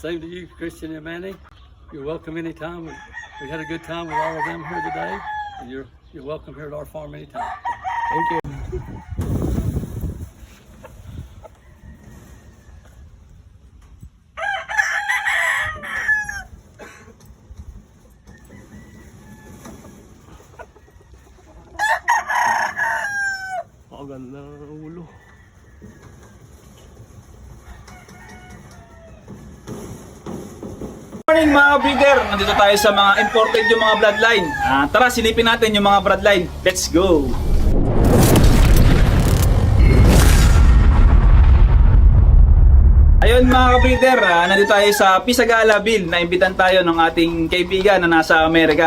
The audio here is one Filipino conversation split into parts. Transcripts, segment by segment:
Same to you, Christian and Manny. You're welcome anytime. We had a good time with all of them here today. And you're welcome here at our farm anytime. Thank you. Ang ganda ng ulo. Morning mga breeder! Nandito tayo sa mga imported yung mga bloodline. Tara, silipin natin yung mga bloodline. Let's go! Ayun mga breeder, nandito tayo sa Pisagala Bill. Naimbitan tayo ng ating kaibigan na nasa Amerika.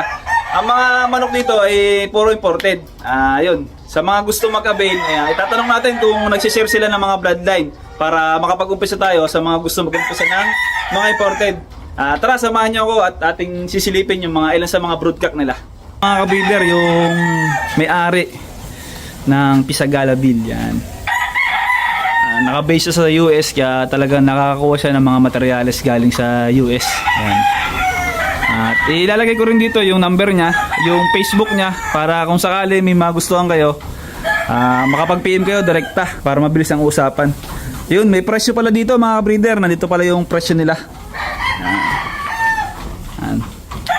Ang mga manok dito ay puro imported. Ayun, sa mga gusto mag-avail, itatanong natin kung nagsishare sila ng mga bloodline para makapag-umpisa tayo sa mga gusto mag-umpisa ng mga imported. Tara, samahan niyo ako at ating sisilipin yung mga ilan sa mga broodcock nila. Mga ka-breeder, yung may-ari ng Pisagala Bill, yan. Naka-base siya sa US, kaya talagang nakakakuha siya ng mga materyales galing sa US. Yan. At ilalagay ko rin dito yung number niya, yung Facebook niya, para kung sakali may magustuhan kayo, makapag-PM kayo direkta para mabilis ang usapan. Yun, may presyo pala dito mga ka-breeder, nandito pala yung presyo nila.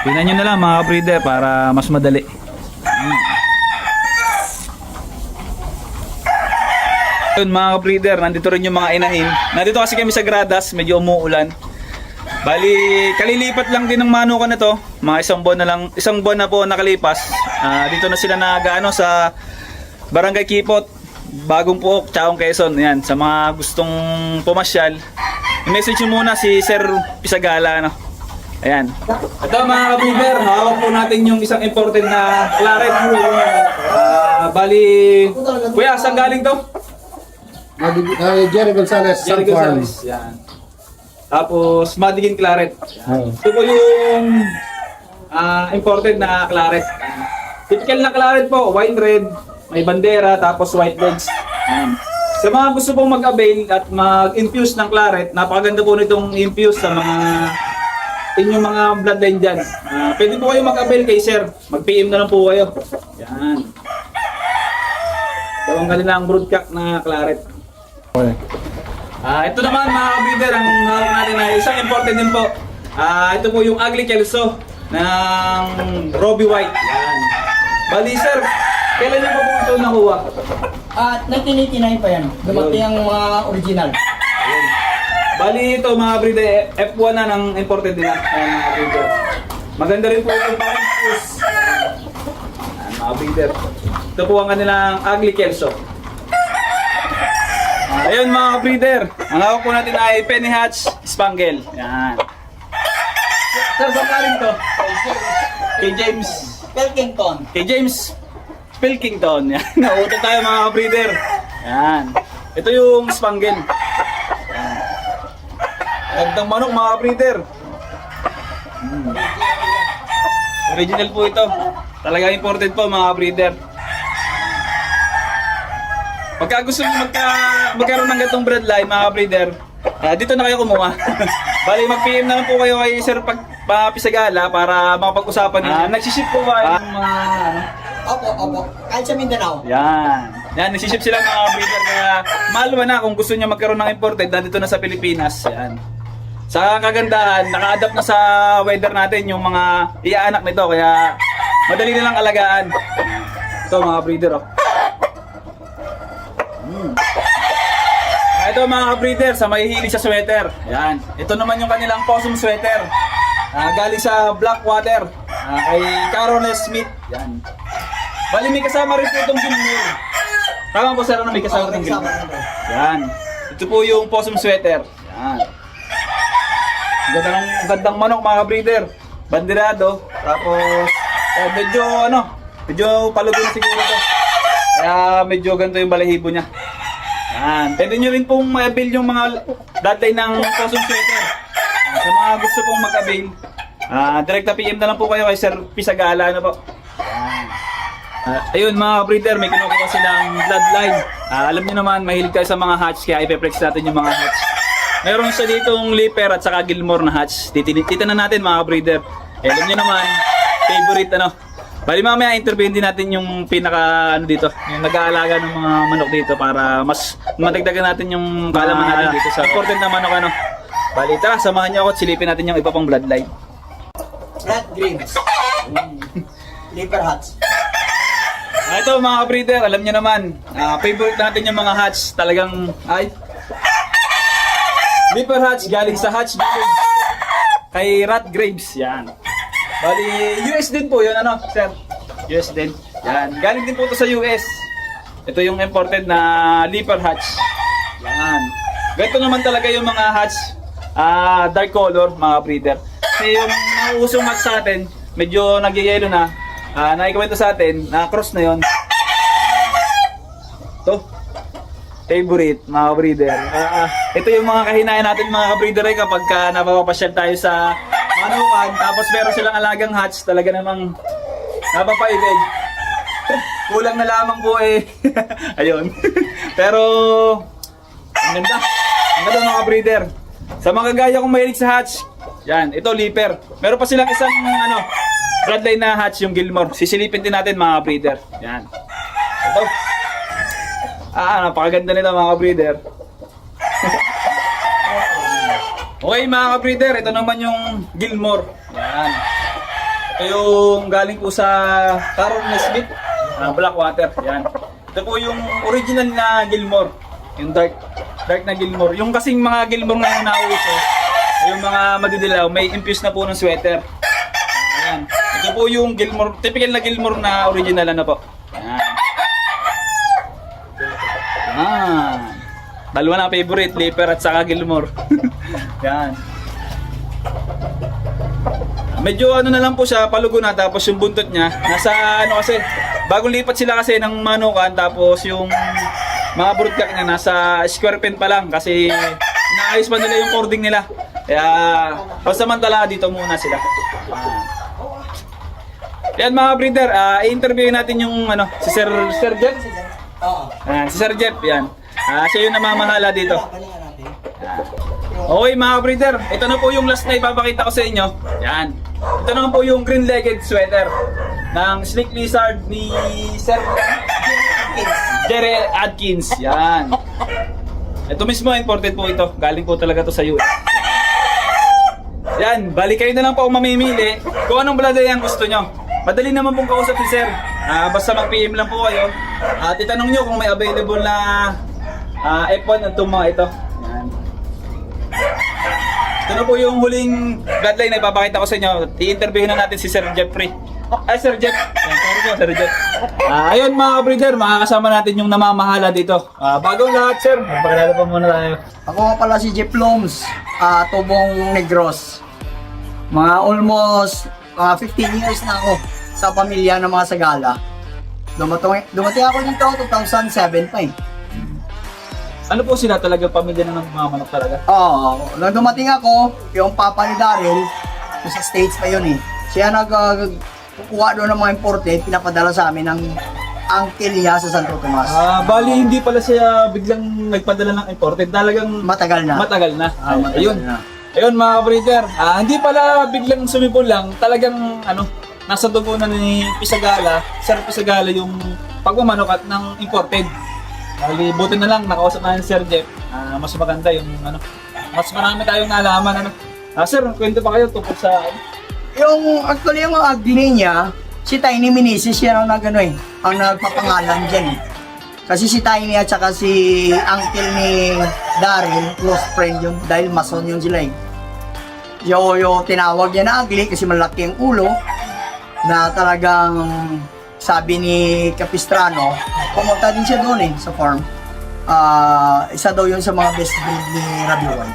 Tingnan nyo na lang mga breeder para mas madali. Yun mga breeder, nandito rin yung mga inahin. Nandito kasi kami sa Gradas, medyo umuulan. Bali, kalilipat lang din ng manukan na to. Mga isang buwan na po nakalipas. Dito na sila nag-ano sa Barangay Kipot, Bagong Puok, Chaong Quezon. Yan, sa mga gustong pumasyal, i-message nyo muna si Sir Pisagala, ano. Ayan. Ito mga ka-breeder, hawak po natin yung isang imported na claret. Bali, kuya, saan galing to? Jerry Gonzalez, Jerry Sun Farm. Gonzalez. Yan. Tapos, Madigan claret. Ito po yung imported na claret. Typical na claret po, wine red, may bandera, tapos white legs. Ayan. Sa mga gusto pong mag-avail at mag-infuse ng claret, napakaganda po nitong infuse sa mga inyong mga bloodline dyan. Pwede po kayo mag-avail kay sir. Mag-PM na lang po kayo. Yan. Ito ang kanilang broodcock na claret. Okay. Ito naman mga ka-breeder, ang hawak natin na isang important din po. Ito po yung ugly kelso ng Robbie White. Yan. Bali sir, kailan niyo pa po ito nakuha? 1989 pa yan. Dumating ang mga original. Bali ito mga breeder, F1 na ng imported din na mga breeder. Maganda rin po itong pang-infuse. Mga breeder. Ito po ang kanilang ugly kelso. Ayun mga breeder, ang hawak po natin ay Penny Hatch Spangle. Yan. Sir, saan galing to? Kay James Pilkington. Kay James Pilkington. Yan. Nauto tayo mga breeder. Yan. Ito yung Spangle. Gandang manok mga breeder. Original po ito. Talaga imported po mga breeder. Pagka gusto nyo magkaroon ng ganitong breedline mga breeder, dito na kayo kumuha. Bali mag-PM na lang po kayo kay Sir Pisagala para makapag-usapan nyo. Nagsiship po ba yung mga Opo. Kahit sa Mindanao. Yan. Yan, nagsiship sila mga breeder kaya mahal mo na kung gusto nyo magkaroon ng imported nandito na sa Pilipinas. Yan. Sa kagandahan, naka-adapt na sa weather natin yung mga iaanak nito kaya madali nilang alagaan. Ito mga breeder oh. Ito mga breeder sa mahihilig sa sweater. Yan. Ito naman yung kanilang possum sweater. Galing sa Blackwater. Kay Carol Smith. Yan. Bali may kasama rin po itong gilmore. Tama po sir na may kasama itong gilmore. Yan. Ito po yung possum sweater. Yan. Gandang manok mga breeder. Bandirado. Tapos medyo palugo na siguro to. Kaya medyo ganito yung balahibo niya. Yan. Pwede nyo rin pong ma-avail yung mga bloodline ng possum sweater. Sa mga gusto pong mag-avail, direkta PM na lang po kayo kay Sir Pisagala. Ano po? Ayun mga breeder, may kinukuha silang bloodline. Alam niyo naman, mahilig tayo sa mga hatch, kaya ipeplex natin yung mga hatch. Meron siya ditong Leaper at saka Gilmore na hatch. Titinan natin mga breeder. Alam niyo naman, favorite ano. Bali mamaya interviewin din natin yung pinaka ano dito, yung nag-aalaga ng mga manok dito para mas matagdagan natin yung kaalaman natin dito sa important na manok ano. Bali tara, samahan niyo ako at silipin natin yung iba pang bloodline. Rat Graves. Liver Huts. Ito mga breeder, alam niyo naman, favorite natin yung mga hatch, talagang ay Leaper hatch galing sa Hatch Village kay Rat Graves, yan. Bali, US din po yun, ano, sir? US din. Yan. Galing din po ito sa US. Ito yung imported na Leaper hatch. Yan. Ganito naman talaga yung mga hatch, dark color, mga breeder. Kasi yung nauusong hatch sa atin, medyo nagyayelo na. Nakikwento sa atin, na cross na yun. Ito. Favorite, mga breeder. Ito yung mga kahinayan natin, mga breeder, ay kapag napapapasyal tayo sa manukan, tapos meron silang alagang hatch, talaga namang napapaibig. Kulang na lamang po eh. Ayun. Pero, ang ganda. Ang ganda mga breeder. Sa mga gaya kong mahilig sa hatch, yan, ito Leaper. Meron pa silang isang ano, bloodline na hatch, yung Gilmore. Sisilipin din natin mga breeder. Yan. Ito. Napakaganda nila mga breeder. Okay mga breeder, ito naman yung Gilmore. Yan. Ito yung galing po sa Carol Nesmith, Blackwater. Yan. Ito po yung original na Gilmore. Yung dark na Gilmore. Yung kasing mga Gilmore na nauuso, yung mga madidilaw, may infuse na po ng sweater. Yan. Ito po yung Gilmore, typical na Gilmore na original ano po. Yan. Yan. Dalawa na favorite, Leaper at saka Gilmore. Yan. Medyo ano na lang po siya, palugo na, tapos yung buntot niya, nasa ano kasi, bagong lipat sila kasi ng manukan, tapos yung mga broodcock niya nasa square pen pa lang kasi naayos pa nila yung cording nila. Kaya, pasamantala dito muna sila. Yan mga breeder, i-interviewin natin yung ano, si Sir Jeff. Si Sir Jeff, yan. Siya yung namamahala dito. Okay mga breeder, ito na po yung last na ipapakita ko sa inyo. Yan. Ito naman po yung green-legged sweater ng Slick Lizard ni Sir Jerry Adkins. Yan. Ito mismo, imported po ito. Galing po talaga to sa US. Yan, balik kayo na lang po mamimili kung anong bloodline ang gusto nyo. Madali naman pong kausap si Sir. Basta mag-PM lang po kayo. At itanong nyo kung may available na F1 at itong mga ito. Yan. Ito na po yung huling bloodline na ipapakita ko sa inyo. I-interview na natin si Sir Jeffrey. Sir Jeff. Yan, sorry po, Sir Jeff. Ayun mga breeder, makakasama natin yung namamahala dito. Bagong lahat, Sir. Magpakilala po muna tayo. Ako nga pala si Jeff Loms, Tubong Negros. Mga almost 15 years na ako sa pamilya ng mga Sagala. Dumating ako dito 2007 pa eh. Ano po sila talaga, pamilya na ng mga manok talaga? Oo, nung dumating ako, yung papa ni Daryl, sa States pa yun eh. Siya kukuha doon ng mga imported, pinapadala sa amin ng uncle niya sa Santo Tomas. Bali hindi pala siya biglang nagpadala ng imported, talagang Matagal na. matagal na. Matagal Ayun. na. Ayun mga breeder, hindi pala biglang sumipol lang, talagang ano, nasa dugo na ni Pisagala, Sir Pisagala yung pagmamanok at ng imported. Bali, buti na lang, nakausap natin si Sir Jeff. Mas maganda yung ano, mas marami tayong nalaman ano. Sir, kwento pa kayo tungkol sa Actually yung ugly niya, si Tiny Minisis yan ang ang nagpapangalan dyan eh. Kasi si Tiny at saka si uncle ni Daryl, close friend yun, dahil mason yun sila eh. Yung tinawag niya na ugly kasi malaki ang ulo, na talagang sabi ni Capistrano, pumunta din siya doon eh, sa farm. Isa daw yun sa mga best breed ni Rabiwan.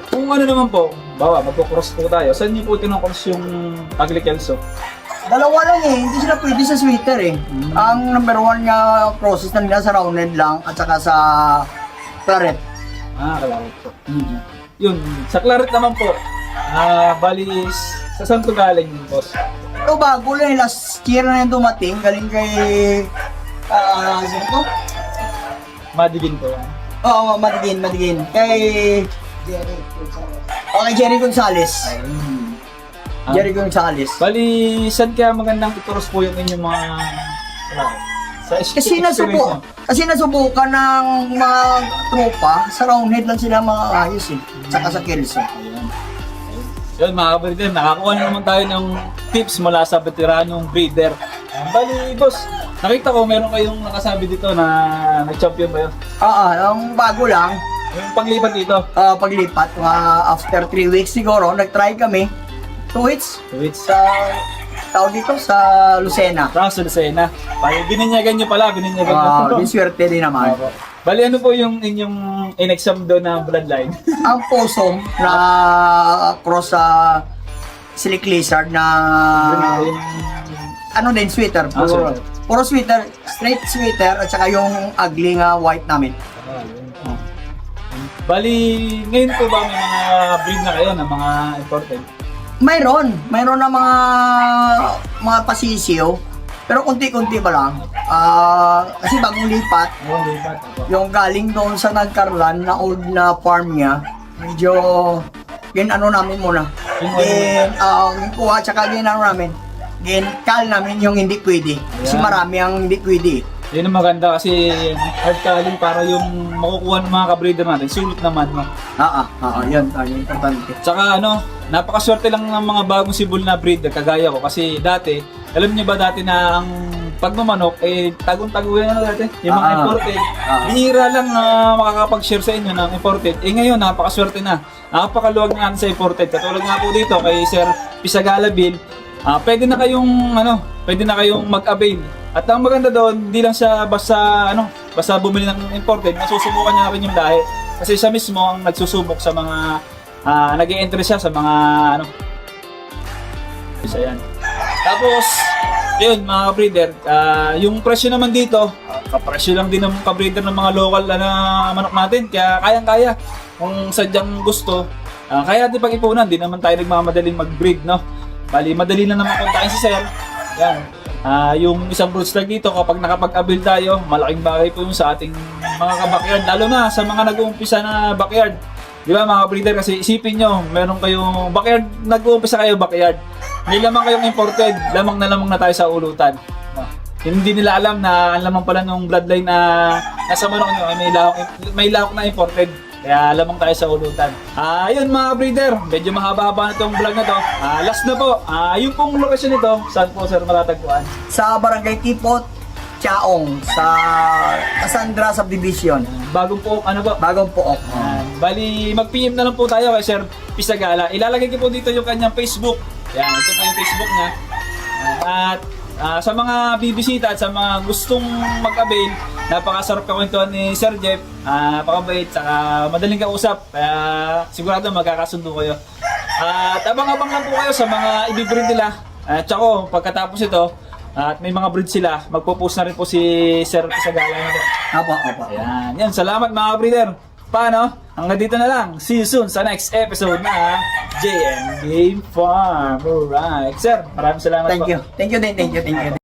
kung ano naman po, bawa, magpo-cross po tayo, saan niyo po tinong-cross yung ugly Kelso? Dalawa lang eh, hindi sila pwede sa sweater eh. Ang number one nga process na nila sa rounded lang at saka sa claret. Claret po. Yun, sa claret naman po, bali, sa saan to galing yun, boss? Ito bago lang, last year na yung dumating, galing kay, sino to? Madigin po yan. Oo, Madigin. Kay Okay, Jerry Gonzales. Jerry Gonzales. Bali, saan kaya magandang ituros po yung inyong mga sa Kasi experience kasi nasubukan ng mga tropa, sa Roundhead lang sila mga ayos eh. Tsaka sa Kelso. Ayan. Yun mga kabreeder, nakakuha na naman tayo ng tips mula sa veteranong breeder. Bali, boss, nakita ko meron kayong nakasabi dito na nag-champion ba yun? Ang bago lang, Yung paglipat dito. paglipat, after 3 weeks siguro, nag-try kami. 2 weeks Wait, sa tao dito sa Lucena. sa Lucena. Bali, bininyagan nyo pala, bininyagan nyo. Di swerte din naman. Bali, ano po yung inyong in-exam doon na bloodline? Ang posom na cross sa Slick Lizard na ano din, sweater. Sweater. Puro sweater, straight sweater at saka yung ugly nga white namin. Bali, ngayon po ba may mga breed na kayo na mga imported? Mayroon na mga pasisiyo, pero kunti-kunti pa lang. Kasi bagong lipat, Oo, lipat. yung galing doon sa Nagkarlan na old na farm niya, medyo ano namin muna. Kuha, tsaka ano namin. Kal namin yung hindi pwede. Kasi Ayan. marami ang hindi pwede. Yun ang maganda kasi hard calling para yung makukuha ng mga kabreeder natin, sulit naman. No? Yan, importante. Tsaka napakaswerte lang ng mga bagong sibol na breeder kagaya ko kasi dati, alam niyo ba dati na ang pagmamanok tagong-tago yan dati, yung mga imported. Bihira lang na makakapag-share sa inyo ng imported. Ngayon napakaswerte na. Napakaluwag na natin sa imported. Katulad nga po dito kay Sir Pisagala Bill, pwede na kayong mag-avail. At ang maganda doon, hindi lang siya basta bumili ng imported, masusubukan niya rin yung lahi. Kasi siya mismo ang nagsusubok sa mga nag-i-entry siya sa mga isa yan. Tapos, yun mga breeder, yung presyo naman dito, kapresyo lang din ng ka-breeder ng mga local na manok natin. Kaya kayang-kaya kung sadyang gusto, kaya natin pag-ipunan, di naman tayo nagmamadaling mag-breed, no? Bali, madali na naman kontakin si Sir. Yan. Yung isang broodstag dito, kapag nakapag-avail tayo, malaking bagay po yung sa ating mga ka-backyard. Lalo na sa mga nag-uumpisa na backyard. Di ba mga breeder, kasi isipin nyo, meron kayong backyard, nag-uumpisa kayo backyard. May lamang kayong imported, lamang na tayo sa ulutan. Hindi nila alam na ang lamang pala ng bloodline na nasa manok nyo, may lahok na imported. Kaya lamang tayo sa ulutan. Yun mga breeder, medyo mahaba-haba na itong vlog na to. Last na po, yung pong location nito, saan po sir matatagpuan? Sa Barangay Tipot, Chaong, sa Cassandra Subdivision. Bagong po, Bagong Pook. Bali, mag-PM na lang po tayo kay Sir Pisagala. Ilalagay ko po dito yung kanyang Facebook. Yan, ito po yung Facebook niya. At sa mga bibisita at sa mga gustong mag-avail, napakasarap kakwentuhan ni Sir Jeff. Napakabait, saka madaling kausap. Kaya sigurado magkakasundo kayo. At abang-abang lang po kayo sa mga ibibreed nila. At saka pagkatapos ito, at may mga breed sila, magpo-post na rin po si Sir Pisagala nito. Apo. Yan, salamat mga breeder. Paano? Hanggang dito na lang. See you soon sa next episode na JM Game Farm. Alright. Sir, maraming salamat po. Thank you. Thank you din.